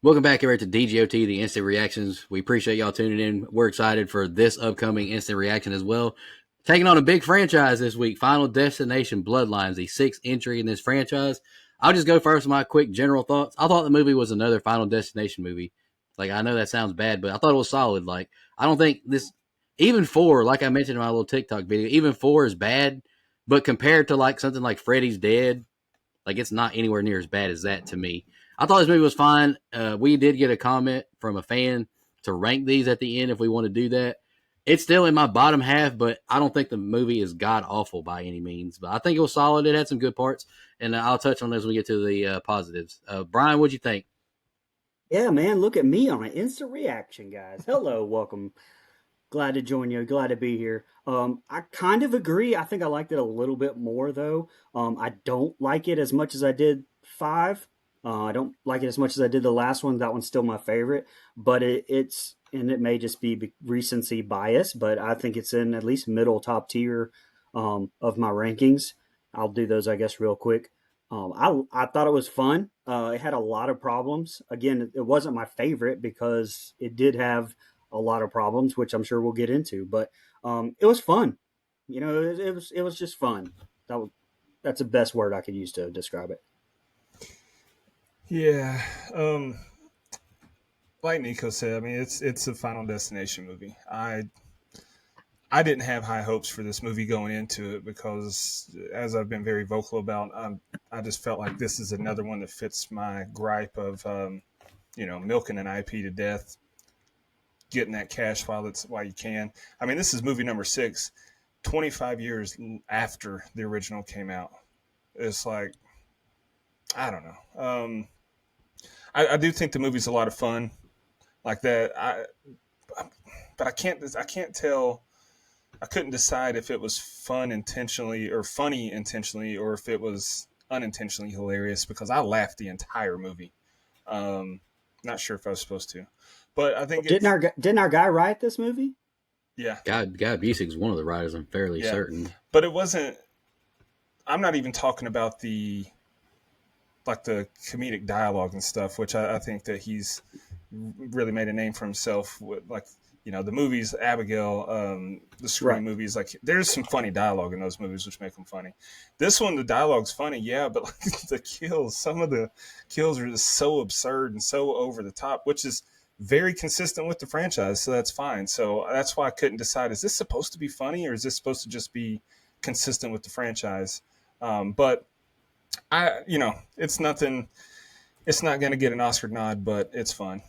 Welcome back here to DGOT, the Instant Reactions. We appreciate y'all tuning in. We're excited for this upcoming Instant Reaction as well. Taking on a big franchise this week, Final Destination Bloodlines, the sixth entry in this franchise. I'll just go first with my quick general thoughts. I thought the movie was another Final Destination movie. Like, I know that sounds bad, but I thought it was solid. Like, I don't think this, even four, like I mentioned in my little TikTok video, even four is bad, but compared to like something like Freddy's Dead, like it's not anywhere near as bad as that to me. I thought this movie was fine. We did get a comment from a fan to rank these at the end if we want to do that. It's still in my bottom half, but I don't think the movie is god awful by any means. But I think it was solid. It had some good parts, and I'll touch on those when we get to the positives. Brian, what'd you think? Yeah, man, look at me on an instant reaction, guys. Hello, welcome. Glad to join you. Glad to be here. I kind of agree. I think I liked it a little bit more though. I don't like it as much as I did five. I don't like it as much as I did the last one. That one's still my favorite, but it's and it may just be recency bias, but I think it's in at least middle top tier of my rankings. I'll do those, I guess, real quick. I thought it was fun. It had a lot of problems. Again, it wasn't my favorite because it did have a lot of problems, which I'm sure we'll get into. But it was fun. It was just fun. That's the best word I could use to describe it. Yeah, um, like Nico said, I mean it's a Final Destination movie. I didn't have high hopes for this movie going into it because, as I've been very vocal about, I just felt like this is another one that fits my gripe of milking an IP to death, getting that cash while you can. I mean, this is movie number six, 25 years after the original came out. It's like I don't know. I do think the movie's a lot of fun, like that. But I can't tell. I couldn't decide if it was fun intentionally or funny intentionally, or if it was unintentionally hilarious because I laughed the entire movie. Um, Not sure if I was supposed to, but I think Didn't it's our guy write this movie? yeah, Guy Busey is one of the writers. I'm fairly yeah. certain. But it wasn't. I'm not even talking about the comedic dialogue and stuff, which I think that he's really made a name for himself with the movies Abigail, the Right. Scream movies. Like there's some funny dialogue in those movies which make them funny. This one, the dialogue's funny, yeah, but like some of the kills are just so absurd and so over the top, which is very consistent with the franchise, so that's fine. So that's why I couldn't decide: is this supposed to be funny or is this supposed to just be consistent with the franchise? But it's nothing. It's not going to get an Oscar nod, but it's fun.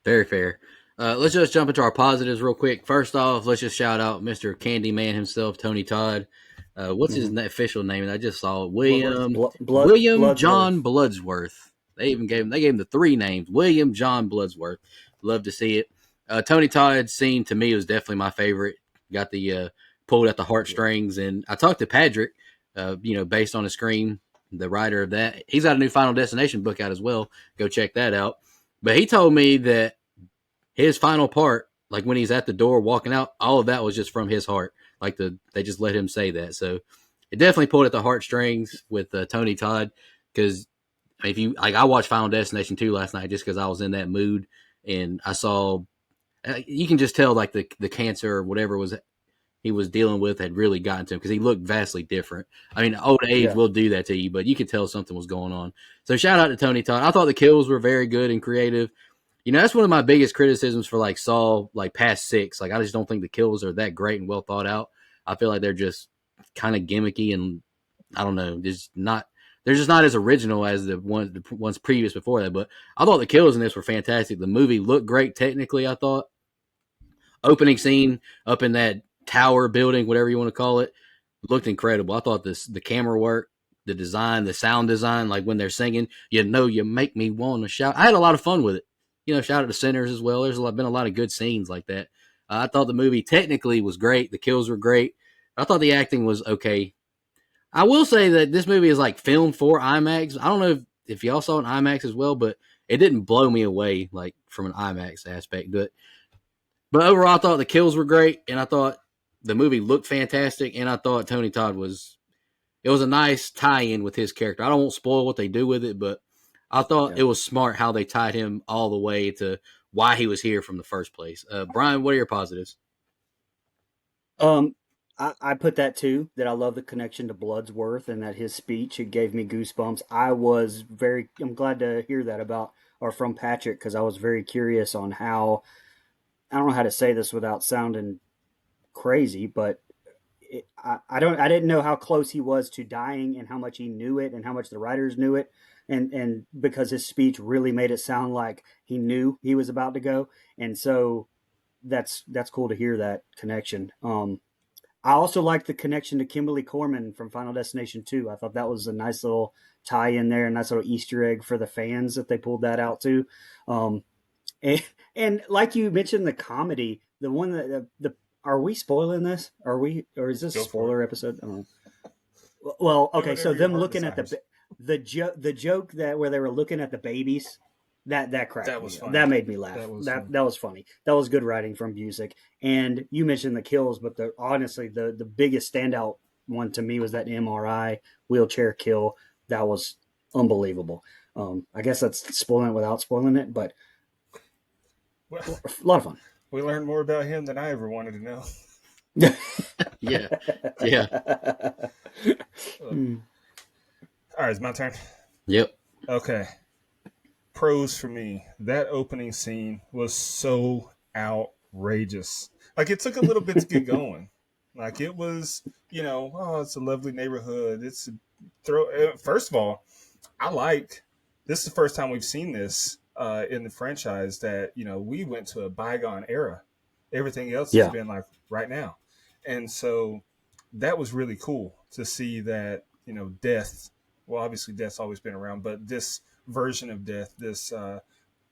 Very fair. Let's just jump into our positives real quick. First off, let's just shout out Mr. Candyman himself, Tony Todd. What's his Mm-hmm. official name? And I just saw Bloodworth. William John Bloodsworth. Bloodsworth. They gave him the three names. William John Bloodsworth. Love to see it. Tony Todd's scene to me was definitely my favorite. Got the pulled at the Yeah. heartstrings, and I talked to Patrick. Based on the screen, the writer of that, he's got a new Final Destination book out as well. Go check that out. But he told me that his final part, like when he's at the door walking out, all of that was just from his heart. They just let him say that. So it definitely pulled at the heartstrings with Tony Todd because if you like, I watched Final Destination 2 last night just because I was in that mood and I saw. You can just tell like the cancer or whatever was he was dealing with had really gotten to him because he looked vastly different. I mean, old age Yeah. will do that to you, but you could tell something was going on. So shout out to Tony Todd. I thought the kills were very good and creative. That's one of my biggest criticisms for like Saw, like past six. Like I just don't think the kills are that great and well thought out. I feel like they're just kind of gimmicky and I don't know, just not. They're just not as original as the ones previous before that. But I thought the kills in this were fantastic. The movie looked great technically. I thought opening scene up in that tower building, whatever you want to call it, looked incredible. I thought the camera work, the design, the sound design, like when they're singing, you make me want to shout. I had a lot of fun with it. Shout out to Sinners as well. Been a lot of good scenes like that. I thought the movie technically was great. The kills were great. I thought the acting was okay. I will say that this movie is like filmed for IMAX. I don't know if y'all saw it in IMAX as well, but it didn't blow me away like from an IMAX aspect. But overall, I thought the kills were great, and I thought the movie looked fantastic, and I thought Tony Todd was. It was a nice tie-in with his character. I don't want to spoil what they do with it, but I thought Yeah. it was smart how they tied him all the way to why he was here from the first place. Brian, what are your positives? Um, I put that too. That I love the connection to Bloodsworth and that his speech it gave me goosebumps. I'm glad to hear that about or from Patrick because I was very curious on how I don't know how to say this without sounding crazy, but I didn't know how close he was to dying and how much he knew it and how much the writers knew it, and because his speech really made it sound like he knew he was about to go, and so that's cool to hear that connection. I also like the connection to Kimberly Corman from Final Destination 2. I thought that was a nice little tie in there, a nice little Easter egg for the fans that they pulled that out too. Um, and, and like you mentioned, the comedy, the one that the are we spoiling this? Are we, or is this a Go for it. spoiler episode? I don't know. Well, Do okay, so whatever your them heart looking at desires. the joke that where they were looking at the babies, that cracked That was me up. funny. That made me laugh. That was That funny. that was funny. That was good writing from Busick. And you mentioned the kills, but the honestly the biggest standout one to me was that MRI wheelchair kill. That was unbelievable. I guess that's spoiling it without spoiling it, but Well, a lot of fun. we learned more about him than I ever wanted to know. Yeah, yeah, Hmm. All right, it's my turn. yep. Okay. Pros for me. That opening scene was so outrageous. Like it took a little bit to get going. Like it was, oh, it's a lovely neighborhood. It's a First of all, I like this is the first time we've seen this in the franchise that we went to a bygone era. Everything else has Yeah. been like right now, and so that was really cool to see that death. Well, obviously death's always been around, but this version of death, this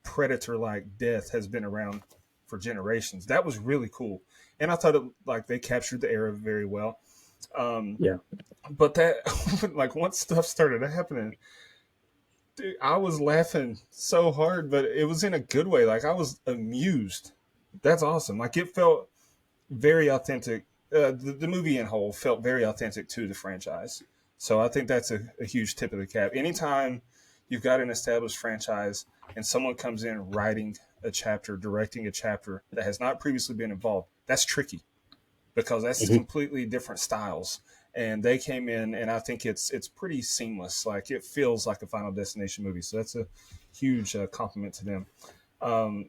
predator-like death, has been around for generations. That was really cool, and I thought like they captured the era very well. Um, Yeah. but that like once stuff started happening, dude, I was laughing so hard, but it was in a good way. Like I was amused. That's awesome. Like it felt very authentic. The movie in whole felt very authentic to the franchise. So I think that's a huge tip of the cap. Anytime you've got an established franchise and someone comes in writing a chapter, directing a chapter that has not previously been involved, that's tricky because that's Mhm. completely different styles. And they came in, and I think it's pretty seamless. Like it feels like a Final Destination movie. So that's a huge compliment to them. Um,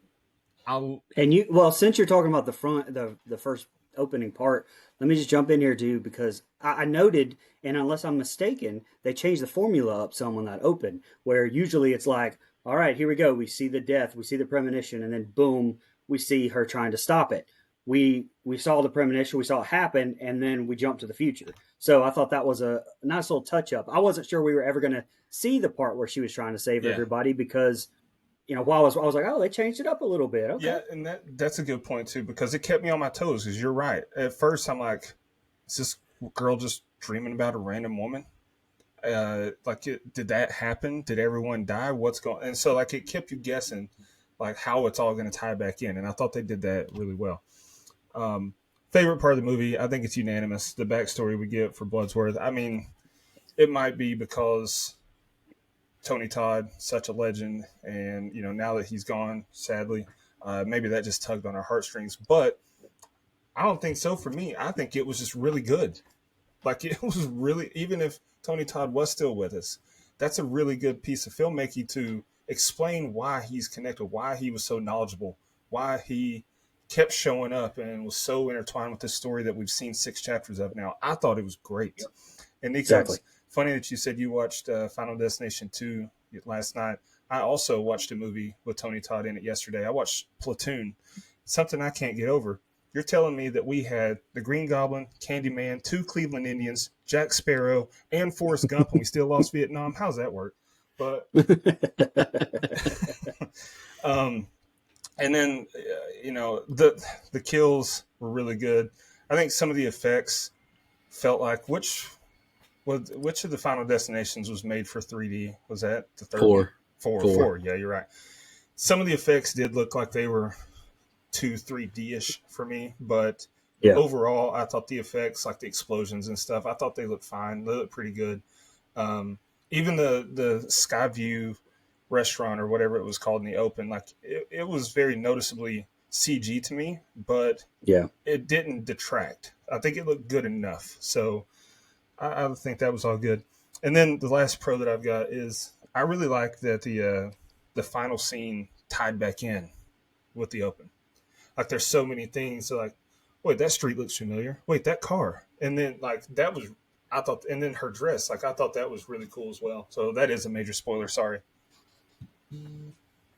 I'll And well, since you're talking about the first opening part, let me just jump in here too because I noted, and unless I'm mistaken, they changed the formula up some on that open, where usually it's like, all right, here we go, we see the death, we see the premonition, and then boom, we see her trying to stop it. We saw the premonition, we saw it happen, and then we jump to the future. So I thought that was a nice little touch up. I wasn't sure we were ever going to see the part where she was trying to save yeah. everybody because while I was like, oh, they changed it up a little bit. Okay. Yeah, and that's a good point too because it kept me on my toes. Because you're right. At first, I'm like, is this girl just dreaming about a random woman? Did that happen? Did everyone die? What's going? And so like it kept you guessing, like how it's all going to tie back in. And I thought they did that really well. Um, Favorite part of the movie, I think it's unanimous. The backstory we get for Bloodsworth. I mean, it might be because Tony Todd, such a legend, and now that he's gone, sadly, maybe that just tugged on our heartstrings. But I don't think so for me. I think it was just really good. Like it was really, even if Tony Todd was still with us, that's a really good piece of filmmaking to explain why he's connected, why he was so knowledgeable, why he kept showing up and was so intertwined with this story that we've seen 6 chapters of now. I thought it was great. And Nico, Exactly. it's funny that you said you watched Final Destination 2 last night. I also watched a movie with Tony Todd in it yesterday. I watched Platoon, something I can't get over. You're telling me that we had the Green Goblin, Candyman, 2 Cleveland Indians, Jack Sparrow, and Forrest Gump, and we still lost Vietnam. How's that work? But um, and then the kills were really good. I think some of the effects felt like which of the Final Destinations was made for 3D? Was that the third one? Four, Four, four. four. Yeah, you're right. Some of the effects did look like they were too 3D ish for me, but Yeah. overall, I thought the effects, like the explosions and stuff, I thought they looked fine. They looked pretty good. Um, Even the sky view restaurant or whatever it was called in the open. Like it was very noticeably CG to me, but Yeah. it didn't detract. I think it looked good enough. So I think that was all good. And then the last pro that I've got is I really like that the final scene tied back in with the open. Like there's so many things. So like, wait, that street looks familiar. Wait, that car. And then like that was I thought, and then her dress. Like I thought that was really cool as well. So that is a major spoiler. Sorry.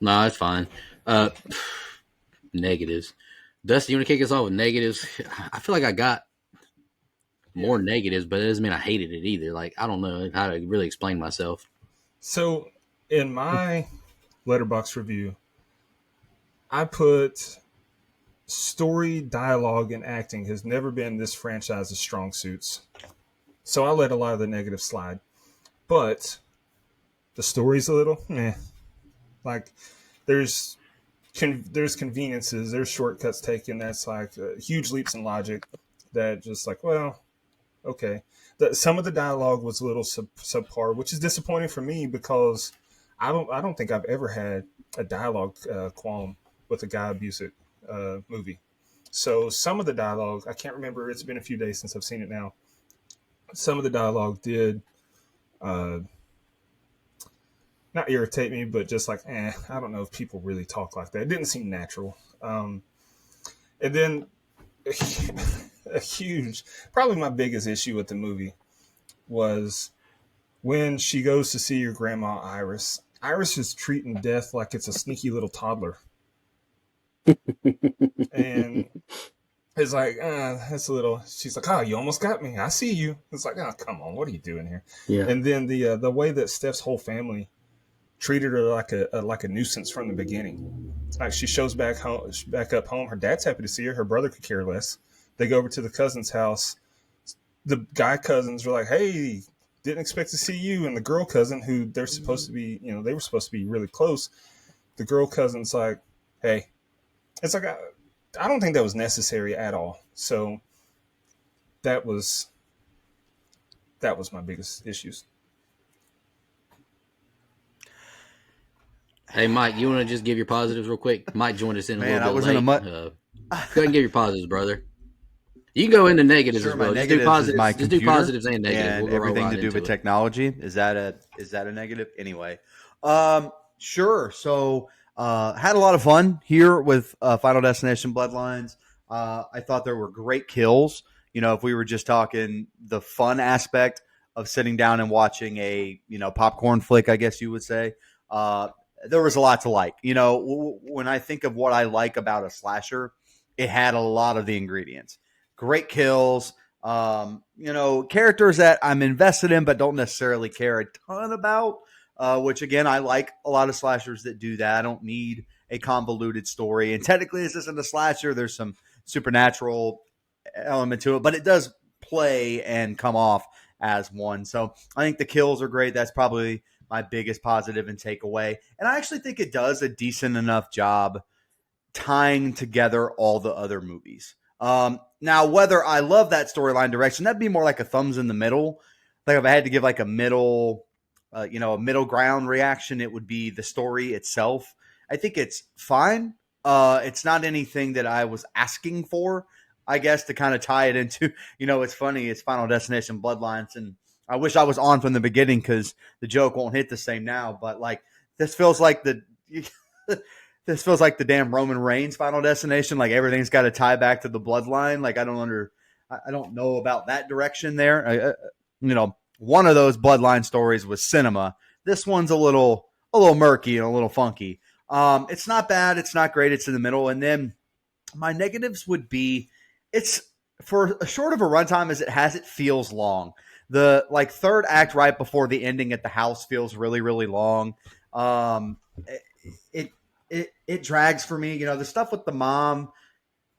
No, it's fine. Uh, negatives. Dusty, you want to kick us off with negatives? I feel like I got more negatives, but it doesn't mean I hated it either. Like, I don't know how to really explain myself. So in my letterbox review, I put story, dialogue, and acting has never been this franchise's strong suits. So I let a lot of the negatives slide. But the story's a little like there's there's conveniences, there's shortcuts taken. That's like huge leaps in logic. That just like, well, okay. Some of the dialogue was a little subpar, which is disappointing for me because I don't think I've ever had a dialogue qualm with a Guy Busick movie. So some of the dialogue, I can't remember. It's been a few days since I've seen it now. Some of the dialogue did uh, not irritate me, but just like, I don't know if people really talk like that. It didn't seem natural. And then a huge, probably my biggest issue with the movie was when she goes to see your grandma Iris. Iris is treating death like it's a sneaky little toddler. And it's like, that's a little. She's like, oh, you almost got me. I see you. It's like, oh, come on, what are you doing here? Yeah. And then the way that Steph's whole family treated her like a nuisance from the beginning. Like she shows back up home. Her dad's happy to see her. Her brother could care less. They go over to the cousin's house. The guy cousins were like, hey, didn't expect to see you. And the girl cousin, who they're supposed to be, they were supposed to be really close. The girl cousin's like, hey, it's like, I don't think that was necessary at all. So that was my biggest issues. Hey, Mike, you want to just give your positives real quick? Mike joined us in a little bit I was late. in a Go ahead and give your positives, brother. You can go into negatives Sure, as my well. Just do negatives is positives. my Just do computer positives and negatives. and We'll go everything right to do into with it. technology. Is that a negative? Anyway, sure. So had a lot of fun here with Final Destination Bloodlines. I thought there were great kills. If we were just talking the fun aspect of sitting down and watching a popcorn flick, I guess you would say, there was a lot to like. When I think of what I like about a slasher, it had a lot of the ingredients. Great kills, characters that I'm invested in but don't necessarily care a ton about, which, again, I like a lot of slashers that do that. I don't need a convoluted story. And technically, this isn't a slasher. There's some supernatural element to it, but it does play and come off as one. So I think the kills are great. That's probably my biggest positive and takeaway. And I actually think it does a decent enough job tying together all the other movies. Now, whether I love that storyline direction, that'd be more like a thumbs in the middle. Like if I had to give like a middle ground reaction, it would be the story itself. I think it's fine. It's not anything that I was asking for, I guess, to kind of tie it into, it's funny. It's Final Destination Bloodlines. And I wish I was on from the beginning because the joke won't hit the same now. But like, this feels like the damn Roman Reigns Final Destination. Like everything's got to tie back to the bloodline. Like I don't know about that direction there. One of those bloodline stories was cinema. This one's a little murky and a little funky. It's not bad. It's not great. It's in the middle. And then my negatives would be, it's for as short of a runtime as it has, it feels long. The third act right before the ending at the house feels really, really long. It drags for me. The stuff with the mom,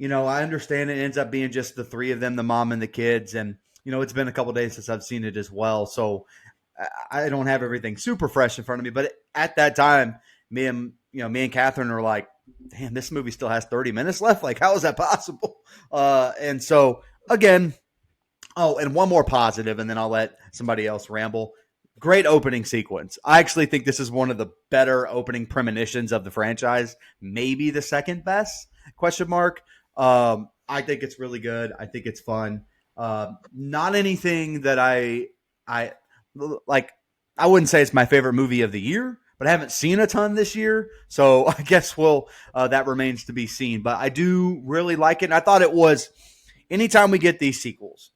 I understand it ends up being just the three of them, the mom and the kids. And, it's been a couple days since I've seen it as well. So I don't have everything super fresh in front of me. But at that time, me and Catherine are like, damn, this movie still has 30 minutes left. Like, how is that possible? And so, again, and one more positive, and then I'll let somebody else ramble. great opening sequence. I actually think this is one of the better opening premonitions of the franchise. Maybe the second best, question mark. I think it's really good. I think it's fun. Not anything that I like. I wouldn't say it's my favorite movie of the year, but I haven't seen a ton this year. So I guess that remains to be seen. But I do really like it. And I thought it was, anytime we get these sequels,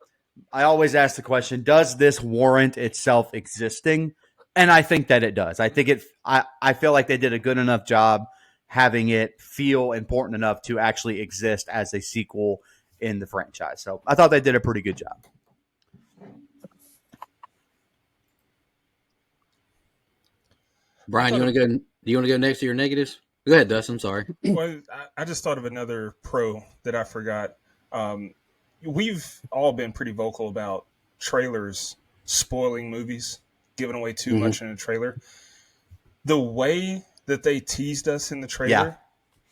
I always ask the question, does this warrant itself existing? And I think that it does. I think I feel like they did a good enough job having it feel important enough to actually exist as a sequel in the franchise. So I thought they did a pretty good job. Brian, you want to go? Do you want to go next to your negatives? Go ahead, Dustin. I'm sorry. Well, I just thought of another pro that I forgot. We've all been pretty vocal about trailers spoiling movies, giving away too much in a trailer. The way that they teased us in the trailer,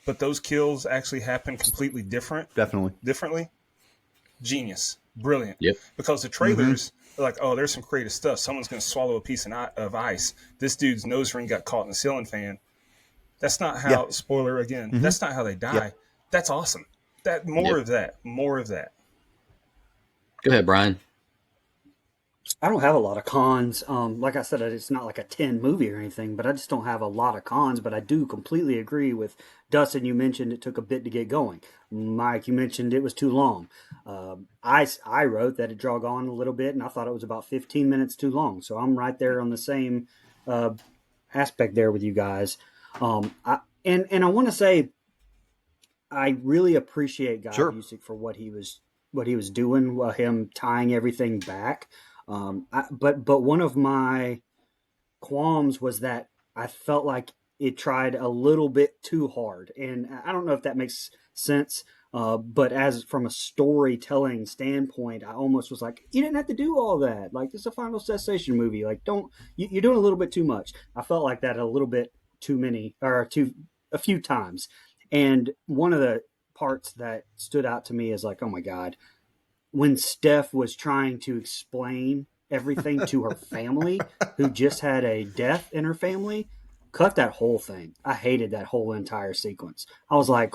but those kills actually happen completely differently. Genius. Brilliant. Yep. Because the trailers are like, oh, there's some creative stuff. Someone's going to swallow a piece of ice. This dude's nose ring got caught in the ceiling fan. That's not how, spoiler again, that's not how they die. Yep. That's awesome. More of that. Go ahead, Brian. I don't have a lot of cons. Like I said, it's not like a 10 movie or anything, but I just don't have a lot of cons. But I do completely agree with Dustin. You mentioned it took a bit to get going. Mike, you mentioned it was too long. I wrote that it drug on a little bit, and I thought it was about 15 minutes too long. So I'm right there on the same aspect there with you guys. I want to say I really appreciate Guy Busick for what he was doing, him tying everything back. But one of my qualms was that I felt like it tried a little bit too hard, and I don't know if that makes sense. But as from a storytelling standpoint, I almost was like, you didn't have to do all that. Like, this is a Final Destination movie. Like, you're doing a little bit too much. I felt like that a little bit too many, or a few times. And one of the parts that stood out to me is like, oh my God, when Steph was trying to explain everything to her family, who just had a death in her family, cut that whole thing. I hated that whole entire sequence. I was like,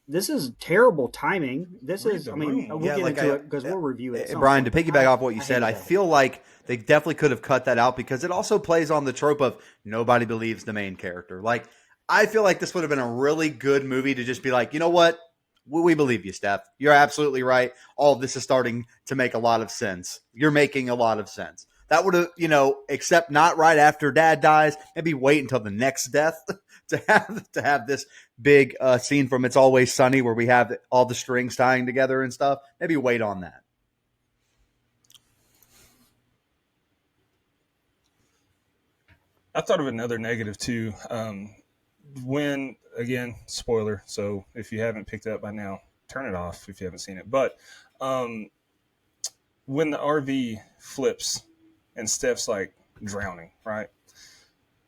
this is terrible timing. We'll get into it because we'll review it. Brian, to piggyback off what you said, I feel like they definitely could have cut that out because it also plays on the trope of nobody believes the main character. Like, I feel like this would have been a really good movie to just be like, you know what? We believe you, Steph. You're absolutely right. All of this is starting to make a lot of sense. You're making a lot of sense. That would have, except not right after Dad dies. Maybe wait until the next death to have this big scene from It's Always Sunny where we have all the strings tying together and stuff. Maybe wait on that. I thought of another negative too. When, again, spoiler, so if you haven't picked it up by now, turn it off if you haven't seen it. But when the RV flips and Steph's like drowning, right?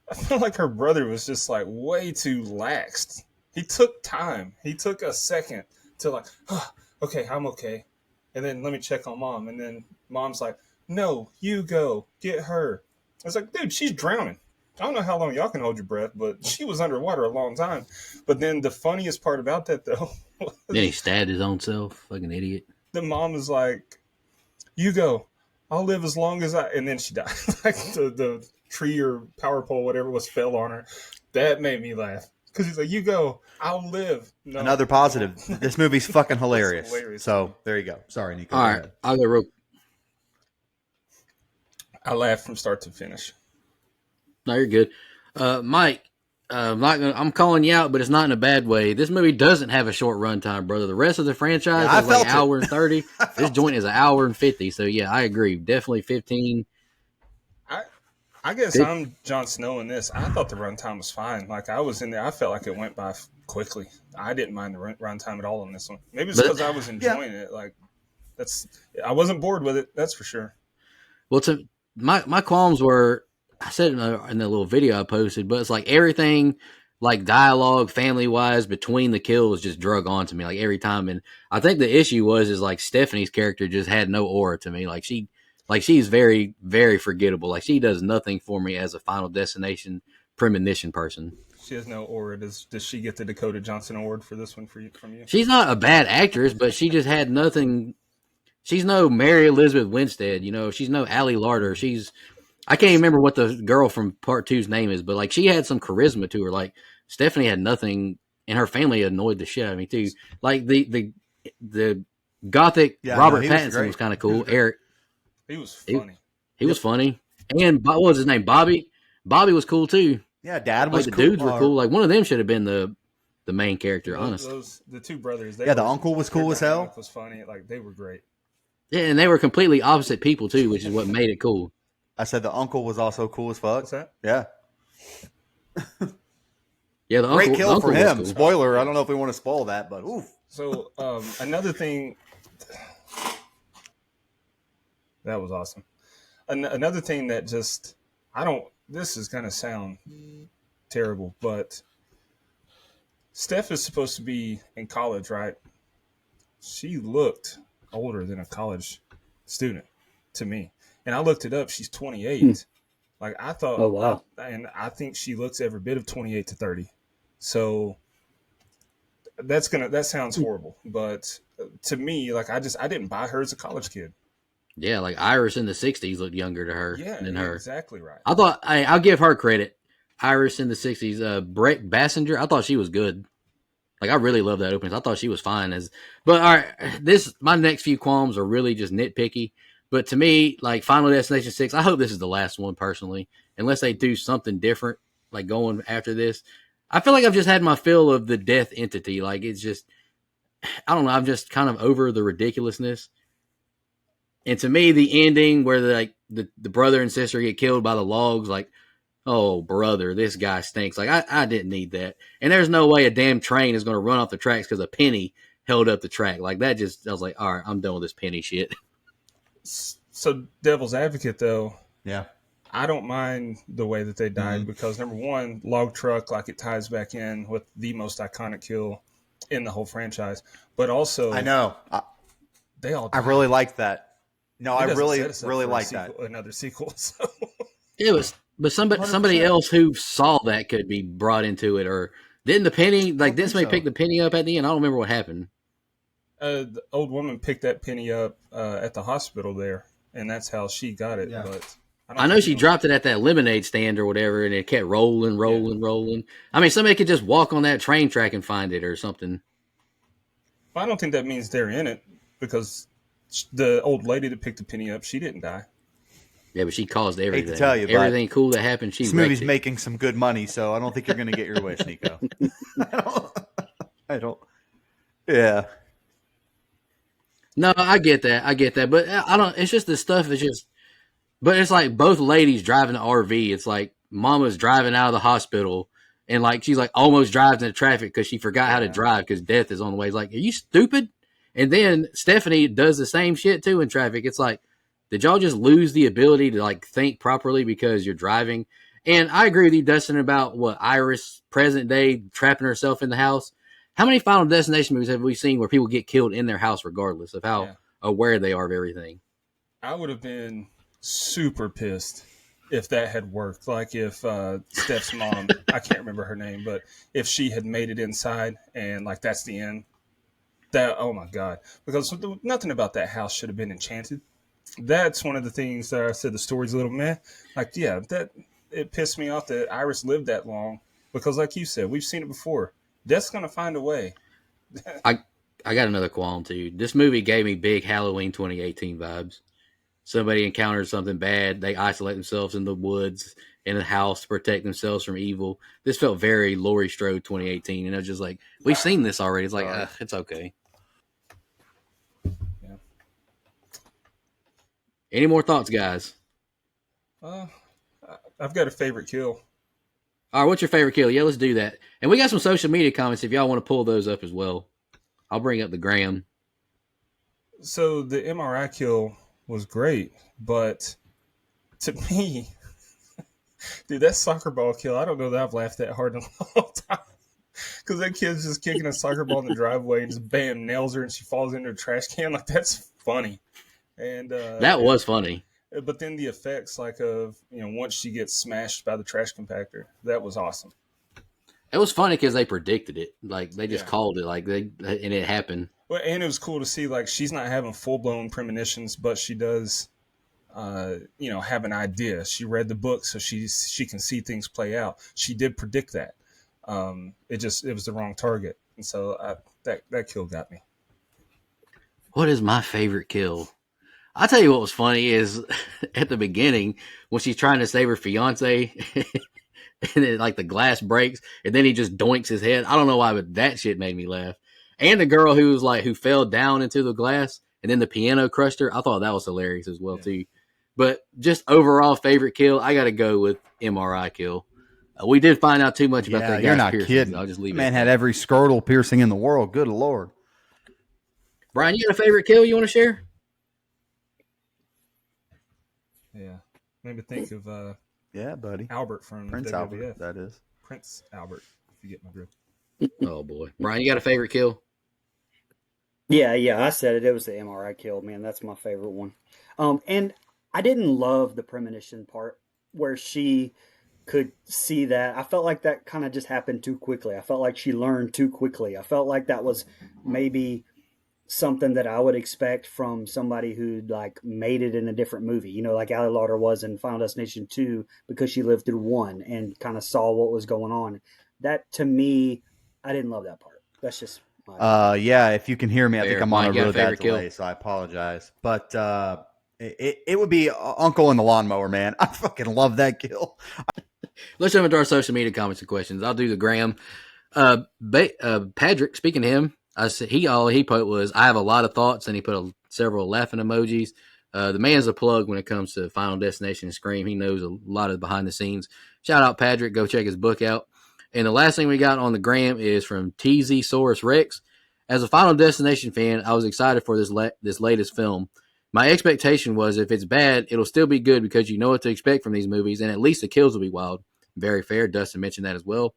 I feel like her brother was just like way too laxed. He took time. He took a second to like, oh, okay, I'm okay. And then let me check on Mom. And then Mom's like, no, you go. Get her. I was like, dude, she's drowning. I don't know how long y'all can hold your breath, but she was underwater a long time. But then the funniest part about that, though, then he stabbed his own self, fucking idiot. The mom was like, you go. I'll live as long as I... And then she died. Like the tree or power pole, whatever was, fell on her. That made me laugh. Because he's like, you go. I'll live. No. Another positive. This movie's fucking hilarious. So, there you go. Sorry, Nico. All right. I'll go real... I laughed from start to finish. No, you're good. Mike, I'm calling you out, but it's not in a bad way. This movie doesn't have a short runtime, brother. The rest of the franchise is like an hour and 30. This joint is an hour and 50. So, yeah, I agree. Definitely 15. I guess I'm Jon Snow in this. I thought the runtime was fine. Like, I was in there. I felt like it went by quickly. I didn't mind the runtime at all on this one. Maybe it's because I was enjoying it. Like, I wasn't bored with it. That's for sure. Well, my qualms were, I said in the little video I posted, but it's like everything, like dialogue, family wise, between the kills just drug on to me like every time. And I think the issue is like Stephanie's character just had no aura to me. Like she Like she's very, very forgettable. Like she does nothing for me as a Final Destination premonition person. She has no aura. Does she get the Dakota Johnson Award for this one from you? She's not a bad actress, but she just had nothing. She's no Mary Elizabeth Winstead, you know. She's no Allie Larder. I can't even remember what the girl from Part Two's name is, but like she had some charisma to her. Like Stephanie had nothing, and her family annoyed the shit out of me too. Like the gothic Robert Pattinson was kind of cool. Eric, he was funny. He was funny, and what was his name? Bobby. Bobby was cool too. Yeah, Dad was like the cool. dudes were cool. Like one of them should have been the main character. Honestly, the two brothers. The uncle was cool as hell. Was funny. Like they were great. Yeah, and they were completely opposite people too, which is what made it cool. I said the uncle was also cool as fuck. What's that? Yeah. Yeah, the great uncle, kill for him. Cool. Spoiler. I don't know if we want to spoil that, but oof. So another thing that was awesome. Another thing that just this is gonna sound terrible, but Steph is supposed to be in college, right? She looked older than a college student to me. And I looked it up. She's 28. Like I thought. Oh, wow. And I think she looks every bit of 28 to 30. So that sounds horrible. But to me, like I didn't buy her as a college kid. Yeah, like Iris in the 60s looked younger to her than her. Exactly right. I thought, I'll give her credit. Iris in the 60s, Brett Bassinger, I thought she was good. Like, I really love that opening. I thought she was fine. But, all right, my next few qualms are really just nitpicky. But to me, like, Final Destination 6, I hope this is the last one, personally. Unless they do something different, like, going after this. I feel like I've just had my fill of the death entity. Like, it's just, I don't know, I'm just kind of over the ridiculousness. And to me, the ending where the brother and sister get killed by the logs, like, oh, brother, this guy stinks. Like, I didn't need that. And there's no way a damn train is going to run off the tracks because a penny held up the track. Like, I was like, all right, I'm done with this penny shit. So, devil's advocate, though. Yeah. I don't mind the way that they died because, number one, log truck, like, it ties back in with the most iconic kill in the whole franchise. But also, I know. They all died. I really liked that. No, I really like that. Another sequel. So. Yeah, but somebody else who saw that could be brought into it, or didn't the penny didn't somebody pick the penny up at the end? I don't remember what happened. The old woman picked that penny up at the hospital there, and that's how she got it. Yeah. But I know she dropped it at that lemonade stand or whatever, and it kept rolling. I mean, somebody could just walk on that train track and find it or something. But I don't think that means they're in it because the old lady that picked the penny up, she didn't die. Yeah, but she caused everything. I hate to tell you, everything cool that happened, she this movie's making some good money, so I don't think you're going to get your wish, Nico. I don't. Yeah. No, I get that, but I don't. It's just the stuff is just. But it's like both ladies driving the RV. It's like Mama's driving out of the hospital, and like she's like almost drives into traffic because she forgot how to drive because death is on the way. It's like, are you stupid? And then Stephanie does the same shit too in traffic. It's like, did y'all just lose the ability to like think properly because you're driving? And I agree with you, Dustin, about what Iris present day trapping herself in the house. How many Final Destination movies have we seen where people get killed in their house regardless of how aware they are of everything? I would have been super pissed if that had worked. Like if Steph's mom, I can't remember her name, but if she had made it inside and like that's the end. That, oh my God, because nothing about that house should have been enchanted. That's one of the things that I said the story's a little meh. Like, yeah, it pissed me off that Iris lived that long because, like you said, we've seen it before. Death's gonna find a way. I got another qualm too. This movie gave me big Halloween 2018 vibes. Somebody encounters something bad, they isolate themselves in the woods in a house to protect themselves from evil. This felt very Laurie Strode 2018, and I was just like, we've seen this already. It's like, it's okay. Yeah. Any more thoughts, guys? I've got a favorite kill. All right, what's your favorite kill? Yeah, let's do that. And we got some social media comments if y'all want to pull those up as well. I'll bring up the gram. So the MRI kill was great, but to me, dude, that soccer ball kill, I don't know that I've laughed that hard in a long time. Because that kid's just kicking a soccer ball in the driveway and just bam, nails her and she falls into a trash can. Like, that's funny. And that was funny. But then the effects, like of once she gets smashed by the trash compactor, that was awesome. It was funny because they predicted it. Like they just Yeah. called it. And it happened. Well, and it was cool to see like she's not having full blown premonitions, but she does, have an idea. She read the book, so she can see things play out. She did predict that. It was the wrong target, and so that kill got me. What is my favorite kill? I'll tell you what was funny is at the beginning when she's trying to save her fiance and then like the glass breaks and then he just doinks his head. I don't know why, but that shit made me laugh. And the girl who fell down into the glass and then the piano crushed her. I thought that was hilarious as well too. But just overall favorite kill, I got to go with MRI kill. We did find out too much about that guy's you're not piercings. kidding. I'll just leave Man it. had every scrotal piercing in the world. Good Lord. Brian, you got a favorite kill you want to share? Yeah, maybe think of Yeah, buddy. Albert from Prince WWF. Albert, that is. Prince Albert, if you get my drift. Oh boy, Brian, you got a favorite kill? Yeah, I said it. It was the MRI kill, man. That's my favorite one. And I didn't love the premonition part where she could see that. I felt like that kind of just happened too quickly. I felt like she learned too quickly. I felt like that was maybe something that I would expect from somebody who like made it in a different movie, like Ali Lauder was in Final Destination 2 because she lived through 1 and kind of saw what was going on. That to me, I didn't love that part. That's just my yeah, if you can hear me, I think Fair. I'm Mike, on a you got a really bad favorite kill? delay, so I apologize. But it would be Uncle in the Lawnmower, man. I fucking love that kill. Let's jump into our social media comments and questions. I'll do the Graham. Patrick, speaking to him, all he put was, I have a lot of thoughts, and he put several laughing emojis. The man's a plug when it comes to Final Destination and Scream. He knows a lot of behind the scenes. Shout out Patrick. Go check his book out. And the last thing we got on the Gram is from TZ Saurus Rex. As a Final Destination fan, I was excited for this latest film. My expectation was if it's bad, it'll still be good because you know what to expect from these movies, and at least the kills will be wild. Very fair. Dustin mentioned that as well.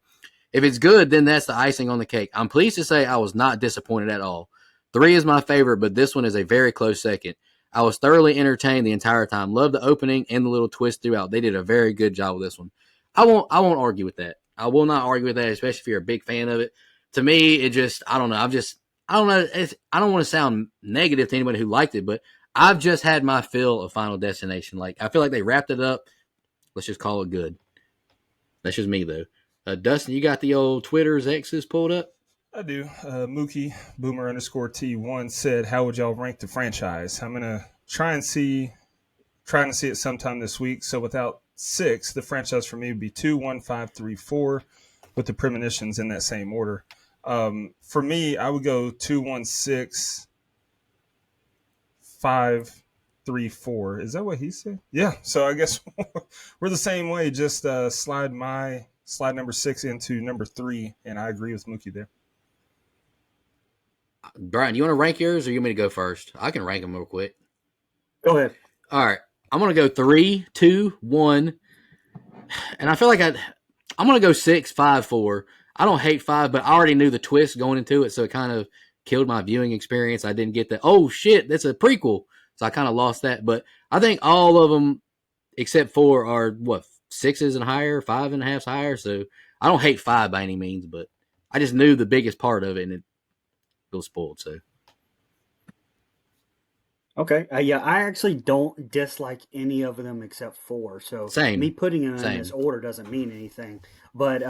If it's good, then that's the icing on the cake. I'm pleased to say I was not disappointed at all. 3 is my favorite, but this one is a very close second. I was thoroughly entertained the entire time. Loved the opening and the little twist throughout. They did a very good job with this one. I won't argue with that. I will not argue with that, especially if you're a big fan of it. To me, it just, I don't know. I don't know. I don't want to sound negative to anybody who liked it, but I've just had my fill of Final Destination. Like, I feel like they wrapped it up. Let's just call it good. That's just me, though. Dustin, you got the old Twitter's X's pulled up? I do. Mookie Boomer _ T1 said, "How would y'all rank the franchise?" I'm gonna trying to see it sometime this week. So without 6, the franchise for me would be 2, 1, 5, 3, 4, with the premonitions in that same order. For me, I would go 2, 1, 6, 5, 3, 4. Is that what he said? Yeah. So I guess we're the same way. Just slide number 6 into number 3, and I agree with Mookie there. Brian, you want to rank yours or you want me to go first? I can rank them real quick. Go ahead. All right. I'm going to go 3, 2, 1. And I feel like I'm going to go 6, 5, 4. I don't hate 5, but I already knew the twist going into it, so it kind of killed my viewing experience. I didn't get that, oh, shit, that's a prequel. So I kind of lost that. But I think all of them, except 4, are, 6s and higher, 5.5s higher. So I don't hate 5 by any means, but I just knew the biggest part of it, and it was spoiled, so. Okay. Yeah, I actually don't dislike any of them except 4. So Same. me putting them in Same. this order doesn't mean anything. But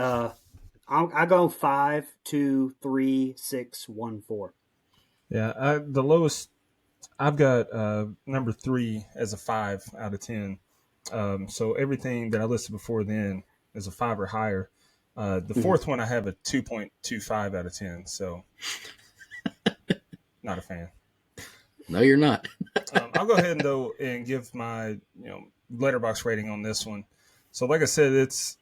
I go 5, 2, 3, 6, 1, 4. Yeah, the lowest I've got number 3 as a 5 out of 10. So everything that I listed before then is a 5 or higher. The fourth one I have a 2.25 out of 10. So not a fan. No, you're not. I'll go ahead and give my letterbox rating on this one. So like I said, it's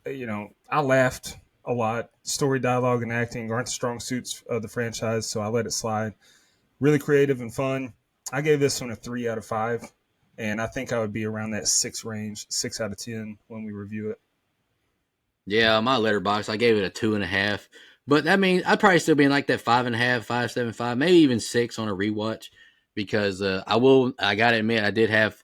I laughed a lot. Story, dialogue, and acting aren't the strong suits of the franchise, so I let it slide. Really creative and fun. I gave this one a 3 out of 5, and I think I would be around that 6 range, 6 out of 10 when we review it. Yeah, my letterbox, I gave it a 2.5. But that means I'd probably still be in like that 5.5, 5.75, maybe even 6 on a rewatch. Because I got to admit, I did have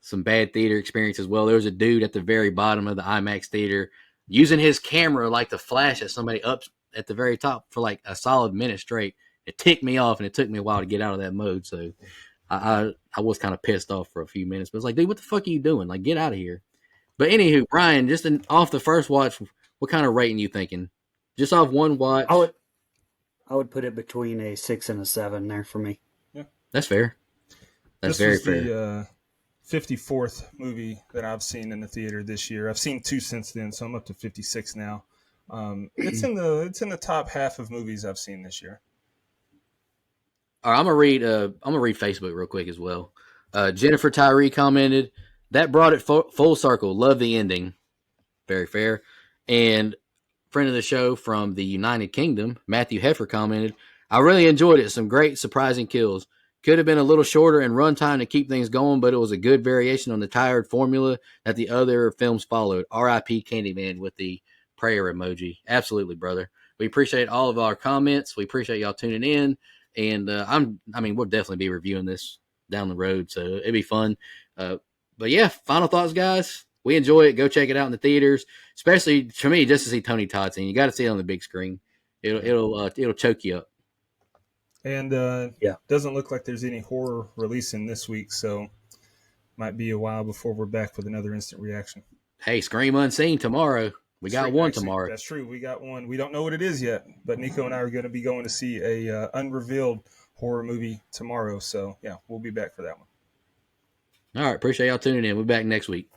some bad theater experience as well. There was a dude at the very bottom of the IMAX theater using his camera like to flash at somebody up at the very top for like a solid minute straight. It ticked me off, and it took me a while to get out of that mode. So I was kind of pissed off for a few minutes, but it's like, dude, what the fuck are you doing? Like, get out of here. But anywho, Brian, just off the first watch, what kind of rating you thinking? Just off one watch? I would put it between a 6 and a 7 there for me. Yeah, that's fair. That's this very was fair. The 54th movie that I've seen in the theater this year. I've seen 2 since then, so I'm up to 56 now. It's in the top half of movies I've seen this year. All right, I'm gonna read Facebook real quick as well. Jennifer Tyree commented, that brought it full circle. Love the ending. Very fair. And friend of the show from the United Kingdom, Matthew Heffer, commented, I really enjoyed it. Some great surprising kills. Could have been a little shorter in runtime to keep things going, but it was a good variation on the tired formula that the other films followed. R.I.P. Candyman with the prayer emoji. Absolutely, brother. We appreciate all of our comments. We appreciate y'all tuning in. And we'll definitely be reviewing this down the road, so it'd be fun. But yeah, final thoughts, guys. We enjoy it. Go check it out in the theaters, especially for me, just to see Tony Todd sing. You got to see it on the big screen. It'll choke you up. And doesn't look like there's any horror releasing this week, so might be a while before we're back with another instant reaction. Hey, Scream Unseen tomorrow. We got one tomorrow. That's true. We got one. We don't know what it is yet, but Nico and I are going to be going to see a unrevealed horror movie tomorrow. So yeah, we'll be back for that one. All right. Appreciate y'all tuning in. We'll be back next week.